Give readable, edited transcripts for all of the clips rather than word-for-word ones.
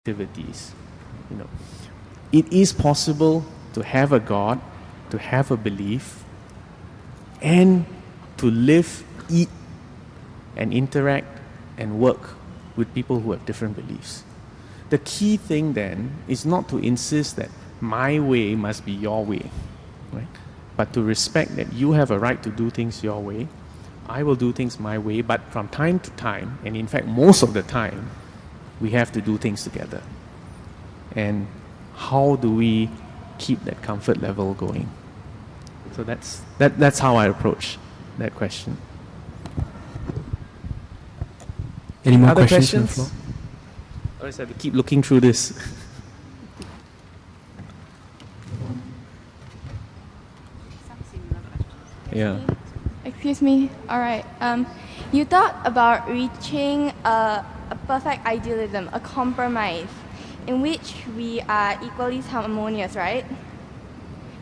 activities. You know, it is possible to have a God, to have a belief, and to live, eat, and interact and work with people who have different beliefs. The key thing then is not to insist that my way must be your way, right? But to respect that you have a right to do things your way. I will do things my way, but from time to time, and in fact most of the time, we have to do things together. And how do we keep that comfort level going? So that's how I approach that question. Any more Other questions? questions? Or is I have to keep looking through this? Yeah. Excuse me. All right. You thought about reaching a perfect idealism, a compromise, in which we are equally harmonious, right?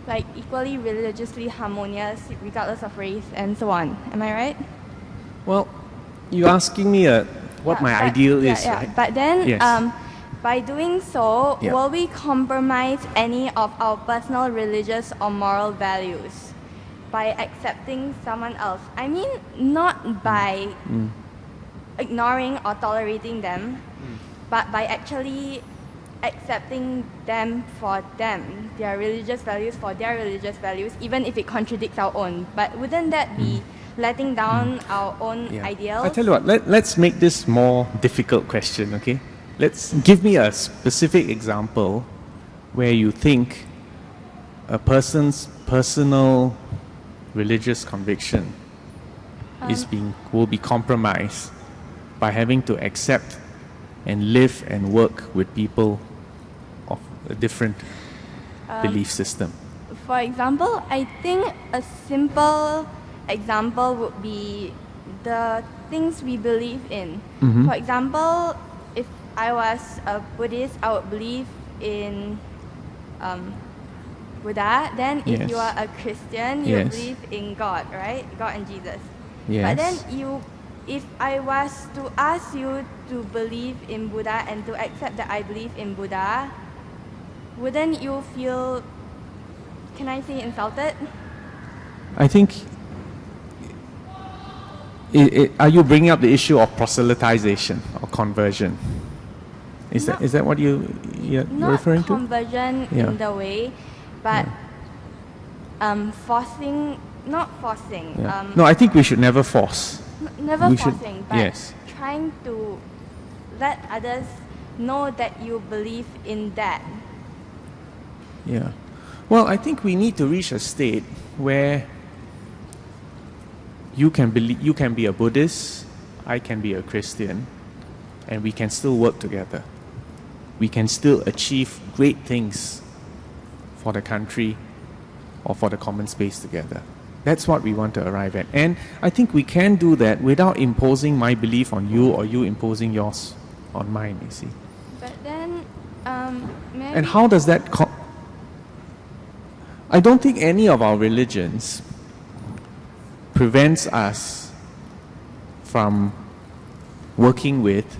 Like equally religiously harmonious, regardless of race and so on. Am I right? Well, you're asking me what my ideal is, yeah. right? But then, Yes. by doing so, Yeah. will we compromise any of our personal religious or moral values by accepting someone else? I mean, not by ignoring or tolerating them, but by actually accepting them for them, their religious values for their religious values, even if it contradicts our own. But wouldn't that be letting down our own ideals? I tell you what, let's make this more difficult question, okay? Let's give me a specific example where you think a person's personal religious conviction will be compromised by having to accept and live and work with people of a different belief system. For example, I think a simple example would be the things we believe in. For example, if I was a Buddhist, I would believe in Buddha. Then if Yes. you are a Christian, you Yes. believe in God, right? God and Jesus. Yes. But then if I was to ask you to believe in Buddha and to accept that I believe in Buddha, wouldn't you feel, can I say, insulted? I think, are you bringing up the issue of proselytization or conversion? Is that what you're Not referring to? conversion Yeah. in the way, but forcing, not forcing, Yeah. No, I think we should never force. never we should- forcing, but yes. trying to let others know that you believe in that. Yeah. Well, I think we need to reach a state where you can be a Buddhist, I can be a Christian, and we can still work together. We can still achieve great things for the country or for the common space together. That's what we want to arrive at. And I think we can do that without imposing my belief on you or you imposing yours on mine, you see. But then, maybe And how does that... I don't think any of our religions prevents us from working with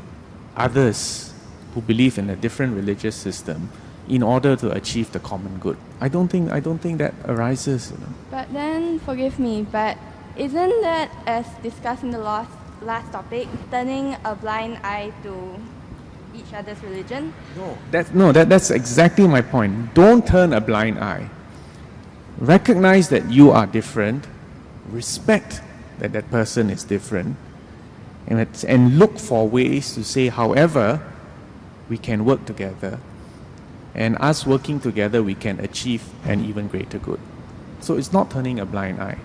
others who believe in a different religious system in order to achieve the common good. I don't think that arises. You know. But then, forgive me, but isn't that, as discussed in the last topic, turning a blind eye to each other's religion? That's exactly my point. Don't turn a blind eye. Recognize that you are different. Respect that that person is different. And look for ways to say, however, we can work together. And us working together, we can achieve an even greater good. So it's not turning a blind eye.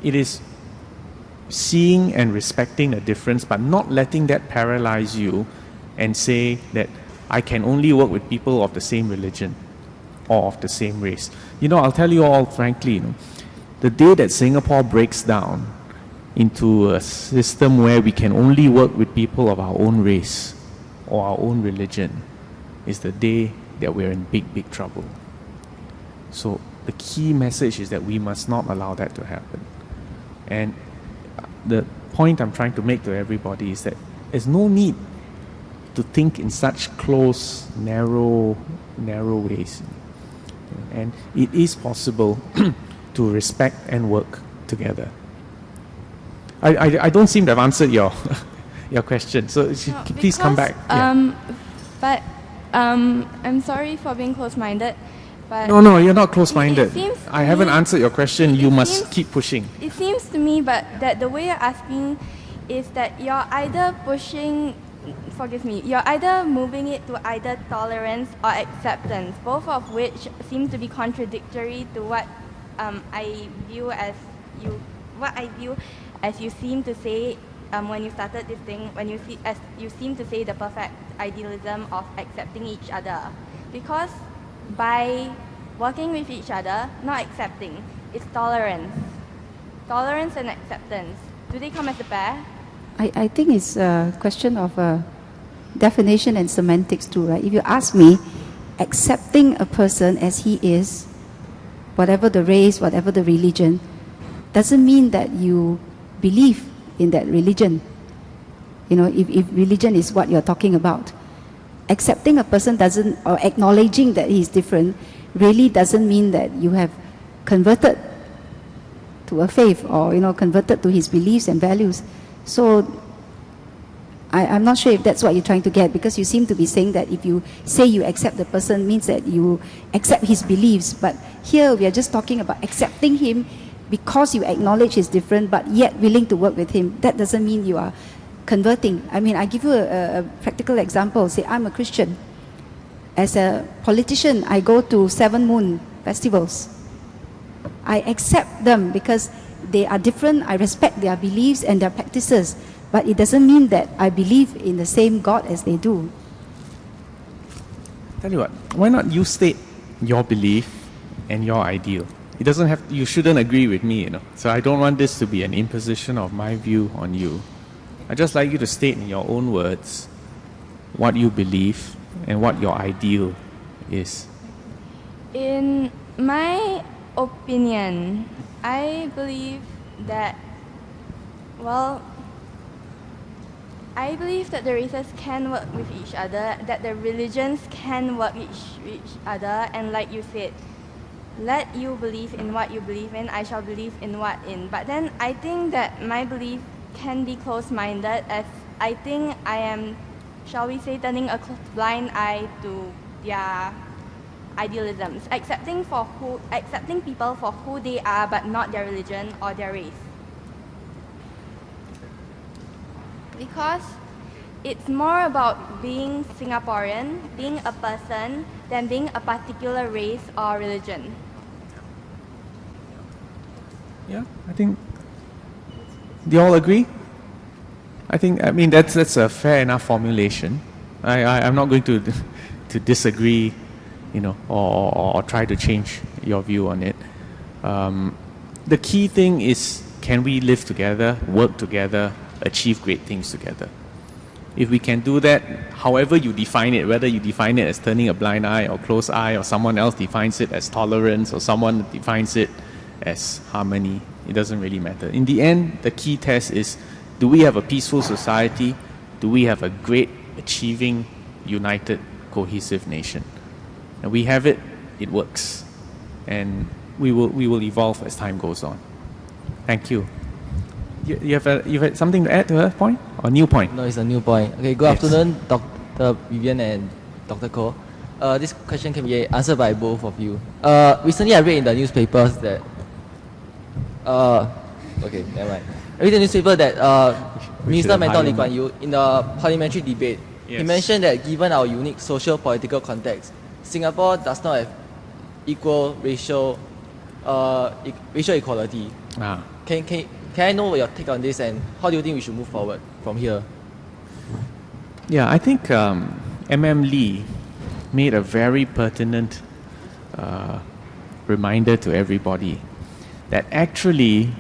It is seeing and respecting a difference, but not letting that paralyze you and say that I can only work with people of the same religion or of the same race. You know, I'll tell you all frankly, the day that Singapore breaks down into a system where we can only work with people of our own race or our own religion is the day that we're in big, big trouble. So the key message is that we must not allow that to happen. And the point I'm trying to make to everybody is that there's no need to think in such close, narrow ways. And it is possible to respect and work together. I don't seem to have answered your your question, so please come back. But I'm sorry for being close-minded. But No, you're not close-minded. I haven't me- answered your question. You must keep pushing. It seems to me, but that the way you're asking is that you're either pushing, you're either moving it to either tolerance or acceptance, both of which seem to be contradictory to what I view as you seem to say when you started this thing, as you seem to say the perfect idealism of accepting each other. Because by working with each other, not accepting, it's tolerance. Tolerance and acceptance. Do they come as a pair? I think it's a question of definition and semantics too, right? If you ask me, accepting a person as he is, whatever the race, whatever the religion, doesn't mean that you believe in that religion. You know, if religion is what you're talking about. Accepting a person doesn't, or acknowledging that he's different, really doesn't mean that you have converted to a faith or, you know, converted to his beliefs and values. So I'm not sure if that's what you're trying to get, because you seem to be saying that if you say you accept the person means that you accept his beliefs. But here we are just talking about accepting him because you acknowledge he's different but yet willing to work with him. That doesn't mean you are converting. I mean, I give you a practical example. Say I'm a Christian. As a politician, I go to 7 Moon festivals. I accept them because they are different. I respect their beliefs and their practices. But it doesn't mean that I believe in the same God as they do. Tell you what, why not you state your belief and your ideal? It doesn't have, you shouldn't agree with me, you know. So I don't want this to be an imposition of my view on you. I just like you to state in your own words what you believe and what your ideal is. In my opinion, I believe that, I believe that the races can work with each other, that the religions can work with each other, and like you said, let you believe in what you believe in, I shall believe in what in. But then I think that my belief can be close-minded, as I think I am, shall we say, turning a blind eye to their idealisms, accepting people for who they are, but not their religion or their race. Because it's more about being Singaporean, being a person, than being a particular race or religion. Yeah, I think. Do you all agree? I mean that's a fair enough formulation. I'm not going to disagree, you know, or try to change your view on it. The key thing is, can we live together, work together, achieve great things together? If we can do that, however you define it, whether you define it as turning a blind eye or close eye, or someone else defines it as tolerance, or someone defines it as harmony, it doesn't really matter. In the end, the key test is, do we have a peaceful society? Do we have a great, achieving, united, cohesive nation? And we have it, it works. And we will evolve as time goes on. Thank you. You've had something to add to her point? Or new point? No, it's a new point. Okay, good Yes. afternoon, Dr. Vivian and Dr. Khor. This question can be answered by both of you. Recently, I read in the newspapers that... okay, never mind. I read in the newspaper that Minister should Mentor hire Lee him. Kuan Yew, in the parliamentary debate, he Yes. mentioned that given our unique socio-political context, Singapore does not have equal racial equality. Can I know your take on this, and how do you think we should move forward from here? Yeah, I think M.M. Lee made a very pertinent reminder to everybody that actually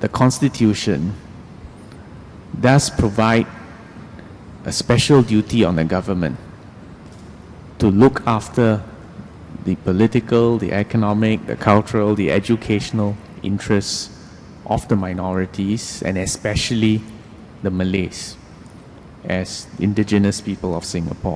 the Constitution does provide a special duty on the government to look after the political, the economic, the cultural, the educational interests of the minorities, and especially the Malays. as indigenous people of Singapore.